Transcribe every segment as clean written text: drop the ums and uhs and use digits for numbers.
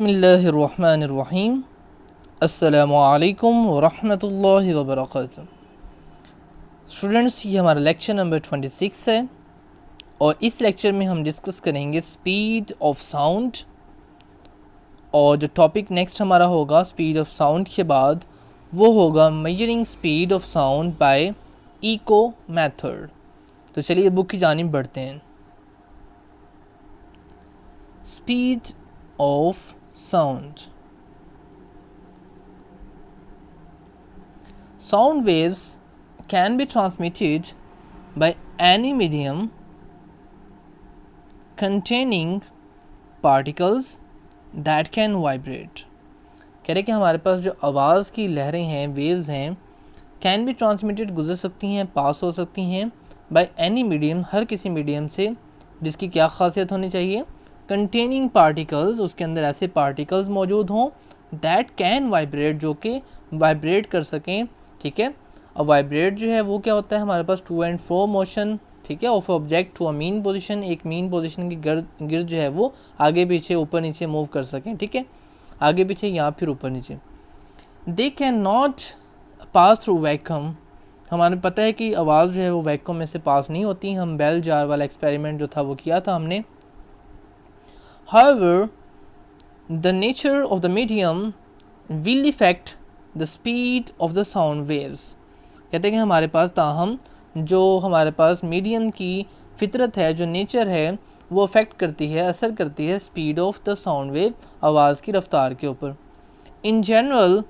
बिस्मिल्लाहिर्रहमानिर्रहीम। अस्सलामुअलैकुम वरहमतुल्लाहि वबरकातुहू। स्टूडेंट्स, ये हमारा लेक्चर नंबर 26 है और इस लेक्चर में हम डिस्कस करेंगे स्पीड ऑफ साउंड। और जो टॉपिक नेक्स्ट हमारा होगा स्पीड ऑफ साउंड के बाद वो होगा measuring speed of sound by echo method. तो चलिए बुक की जानिब बढ़ते हैं। Speed of sound. Sound waves can be transmitted by any medium containing particles that can vibrate. कह रहे कि हमारे पास जो आवाज़ की लहरें हैं, वेव्स हैं, कैन बी ट्रांसमिटेड, गुजर सकती हैं, पास हो सकती हैं, बाय एनी मीडियम, हर किसी मीडियम से, जिसकी क्या खासियत होनी चाहिए, कंटेनिंग पार्टिकल्स, उसके अंदर ऐसे पार्टिकल्स मौजूद हों, दैट कैन वाइब्रेट, जो कि वाइब्रेट कर सकें। ठीक है, अब वाइब्रेट जो है वो क्या होता है, हमारे पास टू एंड फ्रो मोशन, ठीक है, of object to a mean position, एक मीन पोजीशन की गिर्द जो है वो आगे पीछे ऊपर नीचे मूव कर सकें। ठीक है, आगे पीछे या फिर ऊपर नीचे। They can not pass through vacuum, हमारे पता है कि आवाज़ जो है वो वैक्यूम में से पास नहीं होती। हम बेल जार वाला एक्सपेरिमेंट जो था वो किया था हमने। However, the nature of the medium will affect the speed of the sound waves. कहते हैं कि हमारे पास ताहम जो हमारे पास मीडियम की फितरत है, जो नेचर है, वो अफेक्ट करती है, असर करती है speed of the sound wave, आवाज़ की रफ्तार के ऊपर। इन जनरल,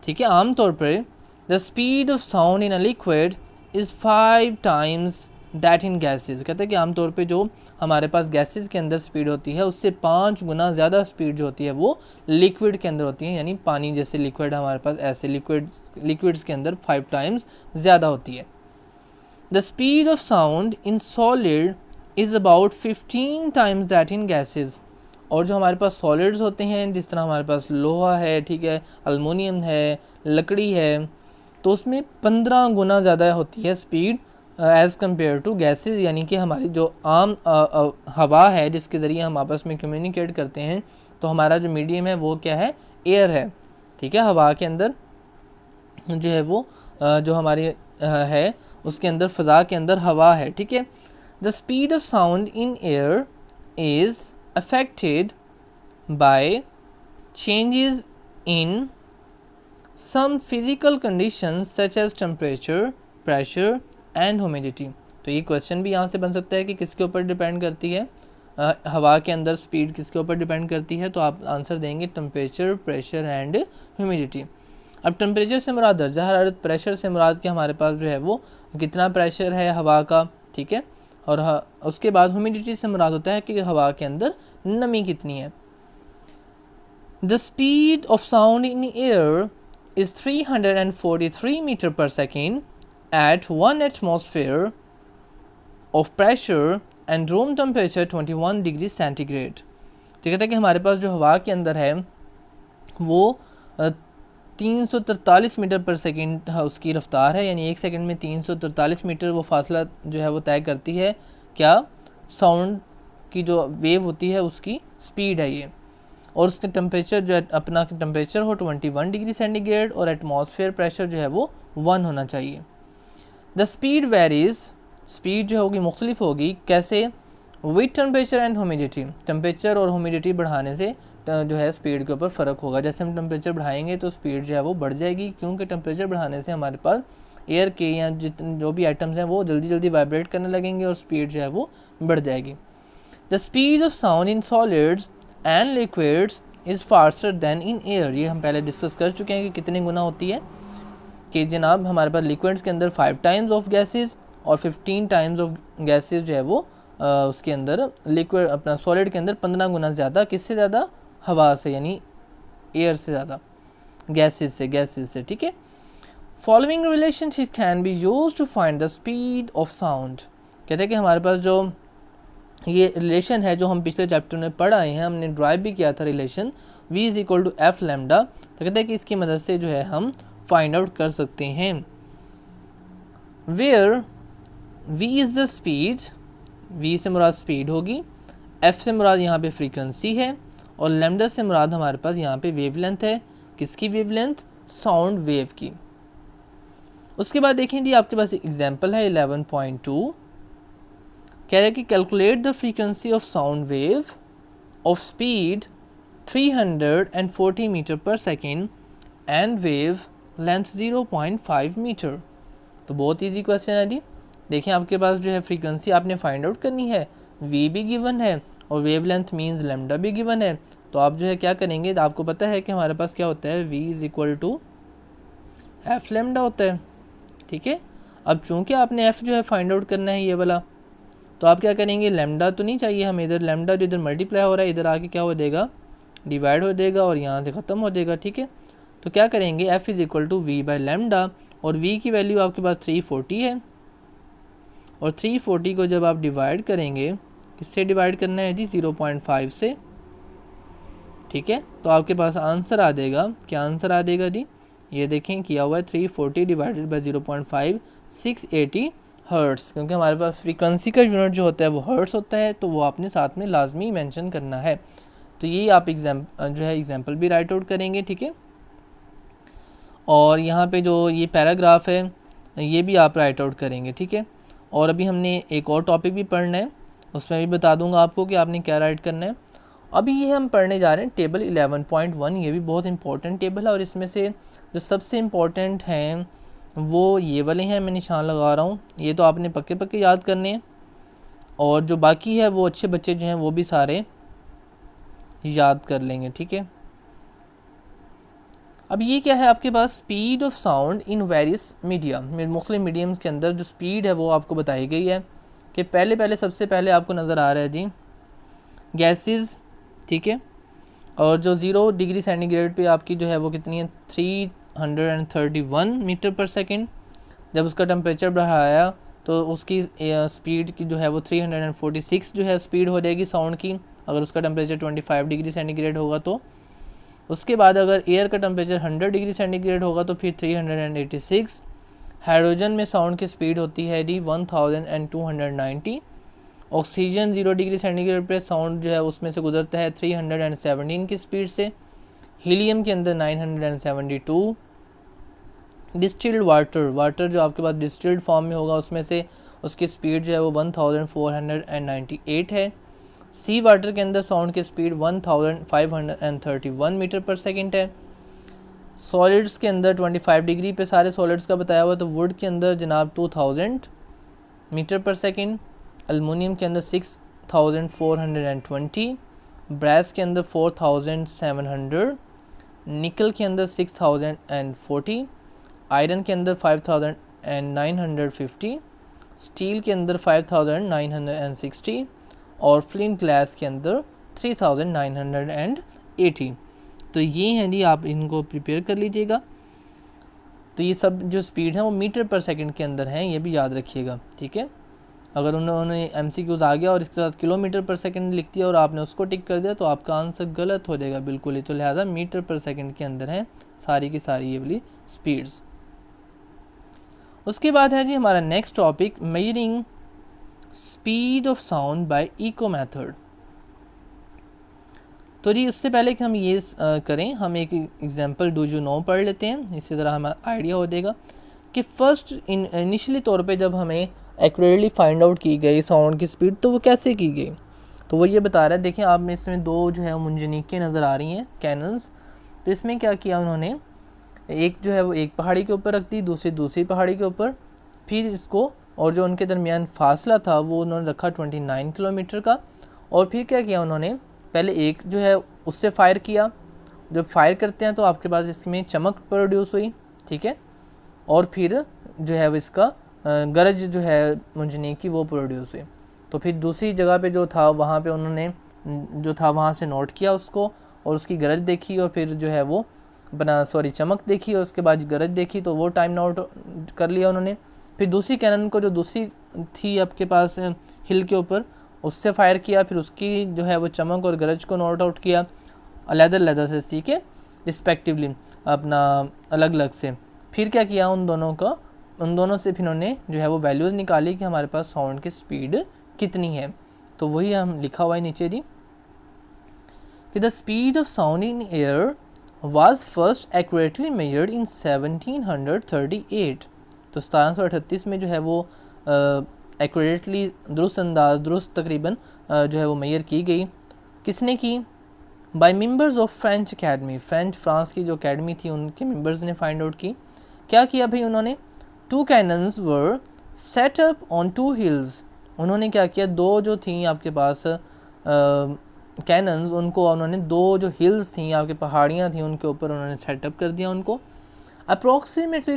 ठीक है, आम तौर पर the speed of sound in a liquid is 5 times that in gases. कहते हैं कि आम तौर पे जो हमारे पास गैसेस के अंदर स्पीड होती है उससे 5 गुना ज़्यादा स्पीड जो होती है वो लिक्विड के अंदर होती है, यानी पानी जैसे लिक्विड हमारे पास, ऐसे लिक्विड्स के अंदर 5 times ज़्यादा होती है। The speed of sound in solid is about 15 times that in gases. और जो हमारे पास सॉलिड्स होते हैं, जिस तरह हमारे पास लोहा है, ठीक है, अल्मोनियम है, लकड़ी है, तो उसमें 15 गुना ज़्यादा होती है speed as compared to gases, यानी कि हमारी जो आम हवा है जिसके ज़रिए हम आपस में कम्युनिकेट करते हैं, तो हमारा जो मीडियम है वो क्या है, एयर है। ठीक है, हवा के अंदर जो है वो जो हमारी है उसके अंदर, फ़ज़ा के अंदर हवा है। ठीक है, the speed of sound in air is affected by changes in some physical conditions such as temperature, pressure and humidity। तो ये क्वेश्चन भी यहाँ से बन सकता है कि किसके ऊपर डिपेंड करती है, हवा के अंदर स्पीड किसके ऊपर डिपेंड करती है, तो आप आंसर देंगे टेम्परेचर, प्रेशर एंड ह्यूमिडिटी। अब टेम्परेचर से मुराद दर्जा हरारत, प्रेशर से मुराद कि हमारे पास जो है वो कितना प्रेशर है हवा का, ठीक है, और उसके बाद ह्यूमिडिटी से मुराद होता है कि हवा के अंदर नमी कितनी है। The speed of sound in air is 343 meter per second at 1 atmosphere of pressure and room temperature 21 degree centigrade। तो कहता है कि हमारे पास जो हवा के अंदर है वो 343 मीटर पर सेकंड उसकी रफ्तार है, यानी एक सेकंड में 343 मीटर वो फासला जो है वो तय करती है, क्या, साउंड की जो वेव होती है उसकी स्पीड है ये। और उसके टेम्परेचर जो है अपना टेम्परेचर हो 21 डिग्री सेंटीग्रेड और एटमॉस्फेयर प्रेशर जो है वो 1 होना चाहिए। द स्पीड वेरीज, स्पीड जो होगी मुख्तलिफ होगी, कैसे, with temperature and humidity, temperature और ह्यूमिडिटी बढ़ाने से जो है स्पीड के ऊपर फ़र्क होगा। जैसे हम टेम्परेचर बढ़ाएंगे तो स्पीड जो है वो बढ़ जाएगी, क्योंकि टेम्परेचर बढ़ाने से हमारे पास एयर के या जितने जो भी आइटम्स हैं वो जल्दी जल्दी वाइब्रेट करने लगेंगे और स्पीड जो है वो बढ़ जाएगी। The speed of sound in solids and liquids is faster than in air. ये हम पहले डिस्कस कर चुके हैं कि कितने गुना होती है, कि जनाब हमारे पास लिक्विड्स के अंदर 5 times ऑफ गैसेस और 15 times ऑफ गैसेस जो है वो उसके अंदर लिक्विड अपना सॉलिड के अंदर 15 गुना ज़्यादा, किससे ज़्यादा, हवा से, यानी एयर से ज़्यादा, गैसेस से। ठीक है, following relationship can be use to find the speed of sound. कहते हैं कि हमारे पास जो ये रिलेशन है जो हम पिछले चैप्टर में पढ़ आए हैं, हमने ड्राइव भी किया था relation v is equal to f lambda. तो कहते हैं कि इसकी मदद से जो है हम फाइंड आउट कर सकते हैं। Where v is the speed, v से मुराद स्पीड होगी, f से मुराद यहाँ पे फ्रीक्वेंसी है, और लैम्डा से मुराद हमारे पास यहाँ पे वेवलेंथ है। किसकी वेवलेंथ? साउंड वेव की। उसके बाद देखें जी आपके पास एग्जांपल है 11.2, कह रहा है कि calculate the frequency of sound wave of speed 340 metre per second and wavelength 0.5 metre. तो बहुत इजी क्वेश्चन है जी। देखें आपके पास जो है फ्रीक्वेंसी आपने फाइंड आउट करनी है, v भी गिवन है और वेव लेंथ मीन्स लैम्डा भी गिवन है। तो आप जो है क्या करेंगे, तो आपको पता है कि हमारे पास क्या होता है, v is equal to f lambda होता है। ठीक है, अब चूंकि आपने f जो है फाइंड आउट करना है ये वाला, तो आप क्या करेंगे, लैम्डा तो नहीं चाहिए हमें, इधर लैम्डा जो इधर मल्टीप्लाई हो रहा है इधर आके क्या हो जाएगा, डिवाइड हो जाएगा और यहाँ से ख़त्म हो जाएगा। ठीक है, तो क्या करेंगे, f is equal to v by lambda, और v की वैल्यू आपके पास 340 है, और 340 को जब आप डिवाइड करेंगे, किससे डिवाइड करना है जी, 0.5 से। ठीक है, तो आपके पास आंसर आ जाएगा, क्या आंसर आ जाएगा जी, ये देखें किया हुआ है 340 डिवाइडेड बाई 0.5, 680 हर्ट्स, क्योंकि हमारे पास फ्रीक्वेंसी का यूनिट जो होता है वो हर्ट्स होता है, तो वो आपने साथ में लाजमी मेंशन करना है। तो ये आप एग्जाम्पल भी राइट आउट करेंगे। ठीक है, और यहाँ पे जो ये पैराग्राफ है ये भी आप राइट आउट करेंगे। ठीक है, और अभी हमने एक और टॉपिक भी पढ़ना है, उसमें भी बता दूंगा आपको कि आपने क्या राइट करना है। अभी ये हम पढ़ने जा रहे हैं टेबल 11.1, ये भी बहुत इंपॉर्टेंट टेबल है, और इसमें से जो सबसे इम्पॉर्टेंट हैं वो ये वाले हैं, मैं निशान लगा रहा हूँ, ये तो आपने पक्के पक्के याद करने हैं, और जो बाकी है वो अच्छे बच्चे जो हैं वो भी सारे याद कर लेंगे। ठीक है, अब ये क्या है आपके पास, speed of sound in various media, मुख्तलिफ मीडियम्स के अंदर जो स्पीड है वो आपको बताई गई है। कि पहले सबसे पहले आपको नज़र आ रहा है जी गैसेस। ठीक है, और जो 0 डिग्री सेंटीग्रेड पे आपकी जो है वो कितनी है, 331 मीटर पर सेकेंड। जब उसका टेम्परेचर बढ़ाया तो उसकी स्पीड की जो है वो 346 जो है स्पीड हो जाएगी साउंड की, अगर उसका टेम्परेचर 25 डिग्री सेंटीग्रेड होगा तो। उसके बाद अगर एयर का टेम्परेचर 100 डिग्री सेंटीग्रेड होगा तो फिर 386। हाइड्रोजन में साउंड की स्पीड होती है डी 1290। ऑक्सीजन 0 डिग्री सेंटीग्रेड पे साउंड जो है उसमें से गुजरता है 317 की स्पीड से। हीलियम के अंदर 972। डिस्टिल्ड वाटर जो आपके पास डिस्टिल्ड फॉर्म में होगा उसमें से उसकी स्पीड जो है वो 1498 है। सी वाटर के अंदर साउंड की स्पीड 1531 मीटर पर सेकेंड है। सॉलिड्स के अंदर 25 डिग्री पे सारे सॉलिड्स का बताया हुआ, तो वुड के अंदर जनाब 2000 मीटर पर सेकेंड। एलुमिनियम के अंदर 6420। ब्रैस के अंदर 4700। निकल के अंदर 6040। आयरन के अंदर 5950। स्टील के अंदर 5960 और फ्लिंट ग्लास के अंदर 3980। तो ये हैं जी, आप इनको प्रिपेयर कर लीजिएगा। तो ये सब जो स्पीड है वो मीटर पर सेकंड के अंदर हैं, ये भी याद रखिएगा। ठीक है, अगर उन्होंने MCQs आ गया और इसके साथ किलोमीटर पर सेकंड लिख दिया और आपने उसको टिक कर दिया तो आपका आंसर गलत हो जाएगा बिल्कुल ही। तो लिहाजा मीटर पर सेकंड के अंदर हैं सारी की सारी ये वाली स्पीड्स। उसके बाद है जी हमारा next topic, measuring speed of sound by echo method. तो जी उससे पहले कि हम ये करें, हम एक एग्जांपल डू यू नो पढ़ लेते हैं, इसी तरह हमें आइडिया हो जाएगा कि फर्स्ट इनिशियली तौर पे जब हमें एक्यूरेटली फाइंड आउट की गई साउंड की स्पीड तो वो कैसे की गई। तो वो ये बता रहा है, देखिए आप में इसमें दो जो है मुंजनिकें नज़र आ रही हैं, कैनन्स। तो इसमें क्या किया उन्होंने, एक जो है वो एक पहाड़ी के ऊपर रख दी, दूसरी पहाड़ी के ऊपर, फिर इसको, और जो उनके दरमियान फासला था वो उन्होंने रखा 29 किलोमीटर का। और फिर क्या किया उन्होंने, पहले एक जो है उससे फायर किया, जब फायर करते हैं तो आपके पास इसमें चमक प्रोड्यूस हुई। ठीक है, और फिर जो है वो इसका गरज जो है मुंजनी की वो प्रोड्यूस हुई। तो फिर दूसरी जगह पे जो था वहाँ पे उन्होंने जो था वहाँ से नोट किया उसको, और उसकी गरज देखी, और फिर जो है वो चमक देखी, और उसके बाद गरज देखी, तो वो टाइम नोट कर लिया उन्होंने। फिर दूसरी कैनन को जो दूसरी थी आपके पास हिल के ऊपर, उससे फायर किया, फिर उसकी जो है वो चमक और गरज को नोट आउट किया अलग-अलग से, ठीक है, रिस्पेक्टिवली अपना अलग अलग से। फिर क्या किया उन दोनों से फिर उन्होंने जो है वो वैल्यूज़ निकाली कि हमारे पास साउंड की स्पीड कितनी है। तो वही हम लिखा हुआ है नीचे जी, कि the speed of sound in air was first accurately measured in 1738। तो 1738 में जो है वो एक्यूरेटली दुरुस्त तकरीबन जो है वो मेजर की गई। किसने की? By members of French academy, France की जो अकेडमी थी उनके मेंबर्स ने फाइंड आउट की। क्या किया भाई उन्होंने? Two cannons were set up on two hills. उन्होंने क्या किया? दो जो थी आपके पास कैनन्स, उनको उन्होंने दो जो हिल्स थी आपके पहाड़ियाँ थी उनके ऊपर उन्होंने सेटअप कर दिया उनको। अप्रॉक्सीमेटली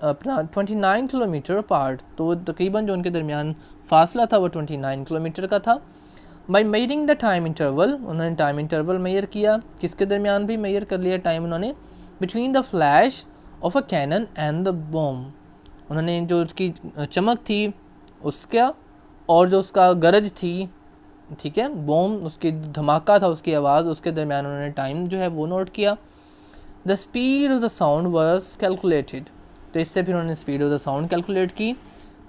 अपना 29 किलोमीटर अपार्ट। तो तकरीबन जो उनके दरमियान फासला था वो 29 किलोमीटर का था। By measuring the time interval, उन्होंने टाइम इंटरवल मेजर किया। किसके दरमियान भी मेजर कर लिया टाइम उन्होंने? Between the flash of a cannon and the bomb. उन्होंने जो उसकी चमक थी उसका और जो उसका गरज थी, ठीक है, बॉम्ब उसकी धमाका था उसकी आवाज़, उसके दरमियान उन्होंने टाइम जो है वो नोट किया। The speed of the sound was calculated. तो इससे फिर उन्होंने speed of the sound calculate की।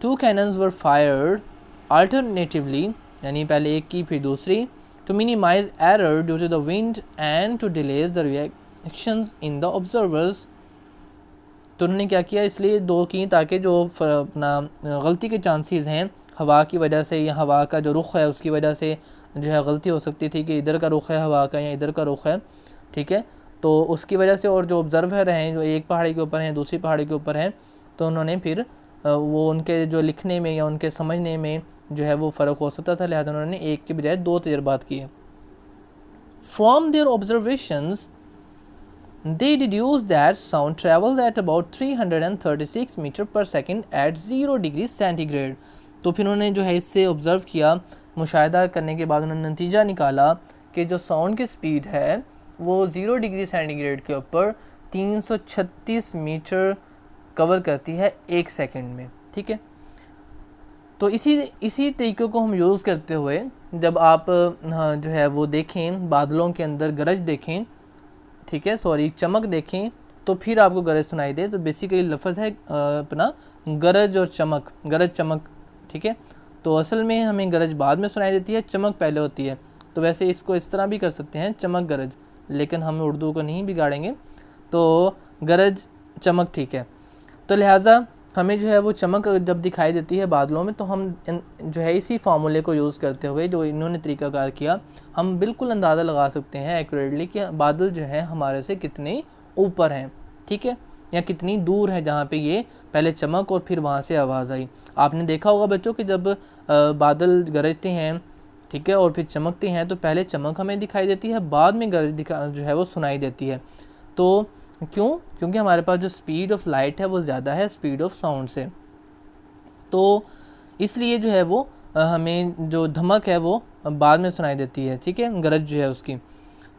Two cannons were fired alternatively, यानी पहले एक की फिर दूसरी, to minimise error due to the wind and to delays the reactions in the observers. तो उन्होंने क्या किया? इसलिए दो की ताकि जो अपना गलती के चांसेस हैं हवा की वजह से या हवा का जो रुख है उसकी वजह से जो है गलती हो सकती थी कि इधर का रुख है हवा का या इधर का रुख है, ठीक है, तो उसकी वजह से, और जो ऑब्जर्वर हैं जो एक पहाड़ी के ऊपर हैं दूसरी पहाड़ी के ऊपर हैं, तो उन्होंने फिर वो उनके जो लिखने में या उनके समझने में जो है वो फ़र्क हो सकता था, लिहाजा उन्होंने एक के बजाय दो तजर्बात किए। From their observations they deduced that sound traveled at about 336 metre per second at 0 degree centigrade. तो फिर उन्होंने जो है इससे ऑब्ज़र्व किया, मुशाहिदा करने के बाद उन्होंने नतीजा निकाला कि जो साउंड की स्पीड है वो 0 डिग्री सेंटीग्रेड के ऊपर 336 मीटर कवर करती है एक सेकंड में, ठीक है। तो इसी तरीके को हम यूज़ करते हुए जब आप जो है वो देखें बादलों के अंदर गरज देखें, ठीक है, सॉरी चमक देखें, तो फिर आपको गरज सुनाई दे, तो बेसिकली लफ्ज़ है अपना गरज और चमक, गरज चमक, ठीक है। तो असल में हमें गरज बाद में सुनाई देती है, चमक पहले होती है। तो वैसे इसको इस तरह भी कर सकते हैं चमक गरज, लेकिन हम उर्दू को नहीं बिगाड़ेंगे, तो गरज चमक, ठीक है। तो लिहाजा हमें जो है वो चमक जब दिखाई देती है बादलों में, तो हम जो है इसी फार्मूले को यूज़ करते हुए जो इन्होंने तरीक़ाकार किया, हम बिल्कुल अंदाज़ा लगा सकते हैं एक्यूरेटली कि बादल जो है हमारे से कितने ऊपर हैं, ठीक है, या कितनी दूर है जहाँ पे ये पहले चमक और फिर वहाँ से आवाज़ आई। आपने देखा होगा बच्चों कि जब बादल गरजते हैं, ठीक है, और फिर चमकते हैं, तो पहले चमक हमें दिखाई देती है, बाद में गरज जो है वो सुनाई देती है। तो क्यों? क्योंकि हमारे पास जो स्पीड ऑफ लाइट है वो ज़्यादा है स्पीड ऑफ साउंड से, तो इसलिए जो है वो हमें जो धमक है वो बाद में सुनाई देती है, ठीक है, गरज जो है उसकी।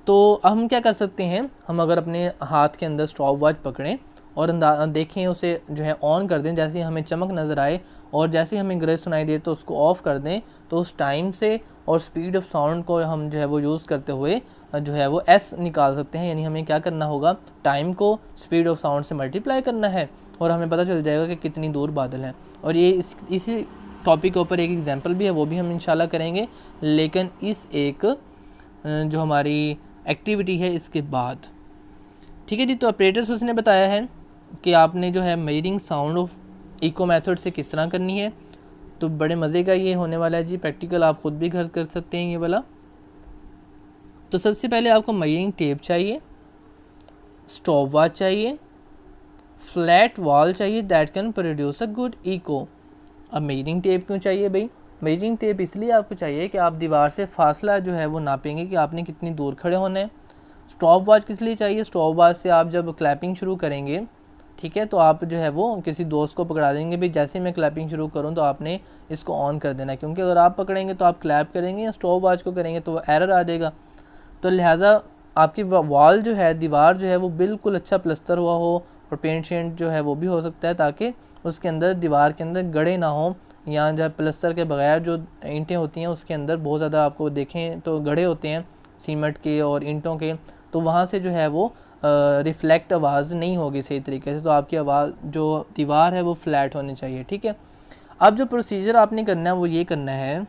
तो हम क्या कर सकते हैं, हम अगर अपने हाथ के अंदर स्टॉप वॉच पकड़ें और देखें, उसे जो है ऑन कर दें, जैसे ही हमें चमक नज़र आए और जैसे ही हमें गरज सुनाई दे तो उसको ऑफ़ कर दें, तो उस टाइम से और स्पीड ऑफ साउंड को हम जो है वो यूज़ करते हुए जो है वो एस निकाल सकते हैं। यानी हमें क्या करना होगा, टाइम को स्पीड ऑफ साउंड से मल्टीप्लाई करना है और हमें पता चल जाएगा कि कितनी दूर बादल हैं। और ये इसी टॉपिक के ऊपर एक एग्जांपल भी है, वो भी हम इंशाल्लाह करेंगे, लेकिन इस एक जो हमारी एक्टिविटी है इसके बाद, ठीक है जी। तो ऑपरेटर्स उसने बताया है कि आपने जो है measuring sound of echo method से किस तरह करनी है, तो बड़े मज़े का ये होने वाला है जी, प्रैक्टिकल आप ख़ुद भी घर कर सकते हैं ये वाला। तो सबसे पहले आपको मेजरिंग टेप चाहिए, स्टॉप वॉच चाहिए, फ्लैट वॉल चाहिए that can produce a good echo. अब मेजरिंग टेप क्यों चाहिए भाई? मेजरिंग टेप इसलिए आपको चाहिए कि आप दीवार से फासला जो है वो नापेंगे कि आपने कितनी दूर खड़े होना है। स्टॉप वॉच किस लिए चाहिए? स्टॉप वॉच से आप जब क्लैपिंग शुरू करेंगे, ठीक है, तो आप जो है वो किसी दोस्त को पकड़ा देंगे भाई जैसे ही मैं क्लैपिंग शुरू करूं तो आपने इसको ऑन कर देना है, क्योंकि अगर आप पकड़ेंगे तो आप क्लैप करेंगे या स्टॉप वॉच को करेंगे तो वो एरर आ जाएगा। तो लिहाजा आपकी वॉल जो है, दीवार जो है वो बिल्कुल अच्छा प्लस्तर हुआ हो और पेंट शेंट जो है वो भी हो सकता है, ताकि उसके अंदर दीवार के अंदर गड़े ना हो, या जब प्लस्तर के बगैर जो ईंटें होती हैं उसके अंदर बहुत ज़्यादा आपको देखें तो गड़े होते हैं सीमेंट के और ईंटों के, तो वहाँ से जो है वो रिफ्लेक्ट आवाज़ नहीं होगी सही तरीके से। तो आपकी आवाज़ जो दीवार है वो फ्लैट होनी चाहिए, ठीक है। अब जो प्रोसीजर आपने करना है वो ये करना है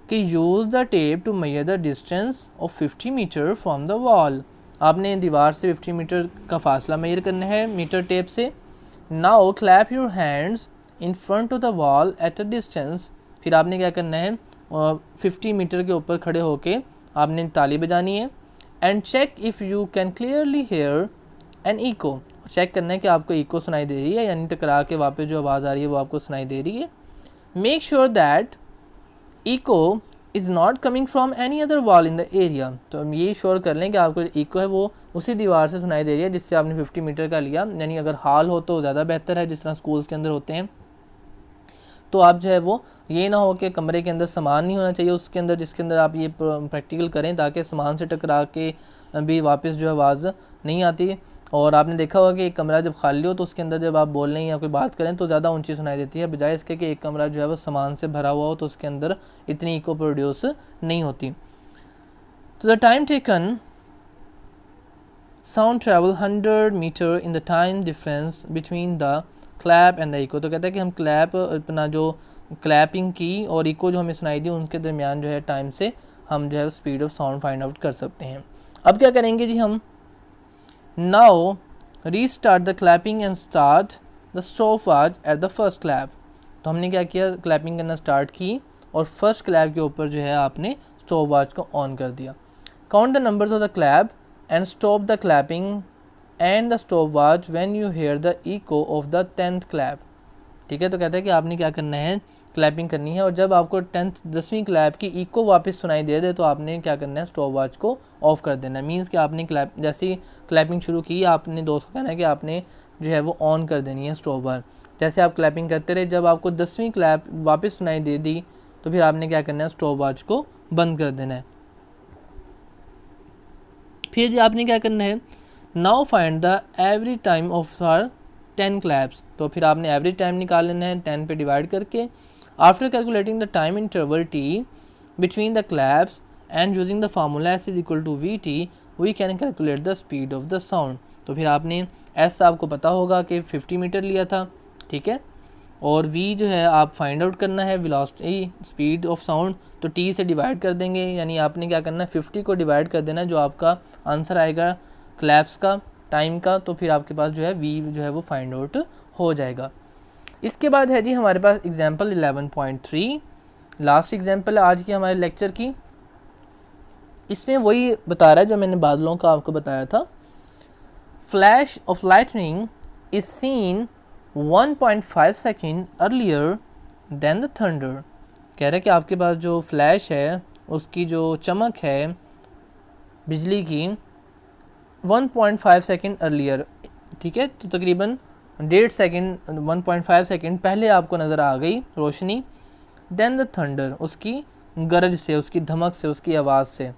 कि use the tape to measure the distance of 50 metre from the wall. आपने दीवार से 50 मीटर का फासला मेजर करना है मीटर टेप से। Now clap your hands in front of the wall at a distance. फिर आपने क्या करना है 50 मीटर के ऊपर खड़े होके आपने ताली बजानी है। And check if you can clearly hear an echo. Check करना है कि आपको इको सुनाई दे रही है, यानी टकरा के वापस जो आवाज़ आ रही है वो आपको सुनाई दे रही है। Make sure that echo is not coming from any other wall in the area. तो हम ये श्योर कर लें कि आपको इको है वो उसी दीवार से सुनाई दे रही है जिससे आपने 50 मीटर का लिया, यानी अगर हॉल हो तो ज़्यादा बेहतर है, जिस तरह स्कूल्स के अंदर होते हैं। तो आप जो है वो ये ना हो कि कमरे के अंदर सामान नहीं होना चाहिए उसके अंदर जिसके अंदर आप ये प्रैक्टिकल करें, ताकि सामान से टकरा के भी वापस जो है आवाज़ नहीं आती। और आपने देखा होगा कि एक कमरा जब खाली हो तो उसके अंदर जब आप बोल लें या कोई बात करें तो ज़्यादा ऊंची सुनाई देती है, बजाय इसके कि एक कमरा जो है वो सामान से भरा हुआ हो तो उसके अंदर इतनी इको प्रोड्यूस नहीं होती। तो the time taken sound travel 100 metre in the time difference between the clap and the echo. तो कहता है कि हम क्लैप अपना जो क्लैपिंग की और इको जो हमें सुनाई दी उनके दरमियान जो है टाइम से हम जो है speed of sound find out कर सकते हैं। अब क्या करेंगे जी हम, now restart the clapping and start the stopwatch at the first clap. तो हमने क्या किया, क्लैपिंग करना स्टार्ट की और फर्स्ट क्लैप के ऊपर जो है आपने स्टॉपवॉच को ऑन कर दिया। Count the numbers of the clap and stop the clapping and the stopwatch when you hear the echo of the 10th clap. ठीक है, तो कहता है कि आपने क्या करना है, क्लैपिंग करनी है और जब आपको 10वीं क्लैप की इको वापस सुनाई दे दे तो आपने क्या करना है, स्टॉप वॉच को ऑफ कर देना है। मीन्स कि आपने क्लैप जैसे ही क्लैपिंग शुरू की आपने दोस्त को कहना है कि आपने जो है वो ऑन कर देनी है स्टॉप वॉच। जैसे आप क्लैपिंग करते रहे, जब आपको 10वीं क्लैप वापस सुनाई दे दी तो फिर आपने क्या करना है, स्टॉप वॉच को बंद कर देना है। फिर जी आपने क्या करना है, now find the average time of our 10 claps. तो फिर आपने एवरेज टाइम निकाल लेना है 10 पे डिवाइड करके। After calculating the time interval t between the claps and using the formula s is equal to we t we can calculate the speed of the sound. तो फिर आपने एस आपको पता होगा कि 50 मीटर लिया था, ठीक है, और वी जो है आप फाइंड आउट करना है वेलोसिटी स्पीड ऑफ साउंड, तो टी से डिवाइड कर देंगे, यानी आपने क्या करना है 50 को डिवाइड कर देना जो आपका आंसर आएगा क्लैप्स का टाइम का, तो फिर आपके पास जो है वी जो है वो फाइंड आउट हो जाएगा। इसके बाद है जी हमारे पास एग्जाम्पल 11.3, लास्ट एग्जाम्पल है आज की हमारे लेक्चर की। इसमें वही बता रहा है जो मैंने बादलों का आपको बताया था। Flash of lightning is seen 1.5 second earlier than the thunder. कह रहा है कि आपके पास जो फ्लैश है उसकी जो चमक है बिजली की 1.5 सेकेंड अर्लियर, ठीक है, तो तकरीबन 1.5 सेकेंड 1.5 सेकेंड पहले आपको नज़र आ गई रोशनी। देन द थंडर, उसकी गरज से, उसकी धमक से, उसकी आवाज़ से।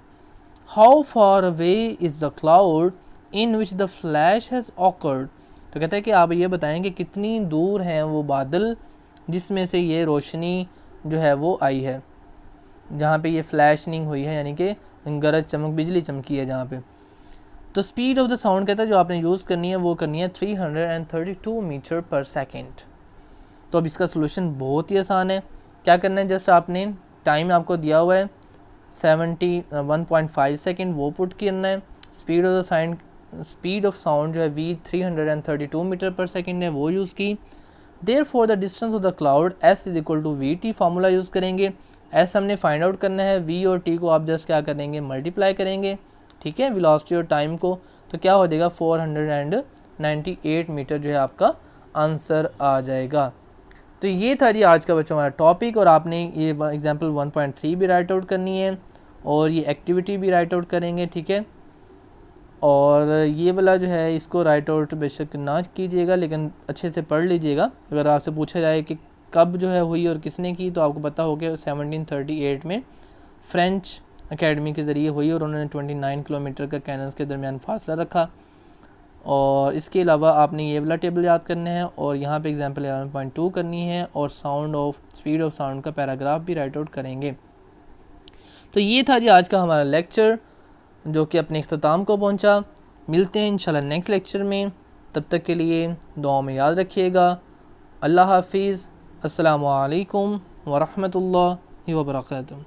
How far away is the cloud in which the flash has awkward. तो कहते हैं कि आप ये बताएं कि कितनी दूर हैं वो बादल जिसमें से ये रोशनी जो है वो आई है, जहाँ पे ये फ्लैशनिंग हुई है, यानी कि गरज चमक बिजली चमकी है जहाँ पे। तो स्पीड ऑफ द साउंड कहता है जो आपने यूज़ करनी है वो करनी है 332 मीटर पर सेकेंड। तो अब इसका सोल्यूशन बहुत ही आसान है। क्या करना है, जस्ट आपने टाइम आपको दिया हुआ है 1.5 सेकेंड, वो पुट करना है। स्पीड ऑफ साउंड जो है वी 332 मीटर पर सेकेंड है वो यूज़ की। There for the distance of the cloud S is equal to we T formula use करेंगे। एस हमने फाइंड आउट करना है, वी और टी को आप जस्ट क्या करेंगे, मल्टीप्लाई करेंगे, ठीक है, वेलोसिटी और टाइम को, तो क्या हो जाएगा 498 मीटर जो है आपका आंसर आ जाएगा। तो ये था जी आज का बच्चों हमारा टॉपिक, और आपने ये एग्जांपल 1.3 भी राइट आउट करनी है और ये एक्टिविटी भी राइट आउट करेंगे, ठीक है। और ये वाला जो है इसको राइट आउट बेशक ना कीजिएगा लेकिन अच्छे से पढ़ लीजिएगा। अगर आपसे पूछा जाए कि कब जो है हुई और किसने की, तो आपको पता हो कि 1738 में फ्रेंच एकेडमी के ज़रिए हुई और उन्होंने 29 किलोमीटर का कैनन्स के दरमियान फासला रखा। और इसके अलावा आपने ये वाला टेबल याद करना है और यहाँ पे एग्जांपल 11.2 करनी है और स्पीड ऑफ साउंड का पैराग्राफ भी राइट आउट करेंगे। तो ये था जी आज का हमारा लेक्चर जो कि अपने इख्तिताम को पहुँचा। मिलते हैं इंशाल्लाह नेक्स्ट लेक्चर में, तब तक के लिए दुआ में याद रखिएगा। अल्लाह हाफिज़। अस्सलामु अलैकुम व रहमतुल्लाहि व बरकातुहू।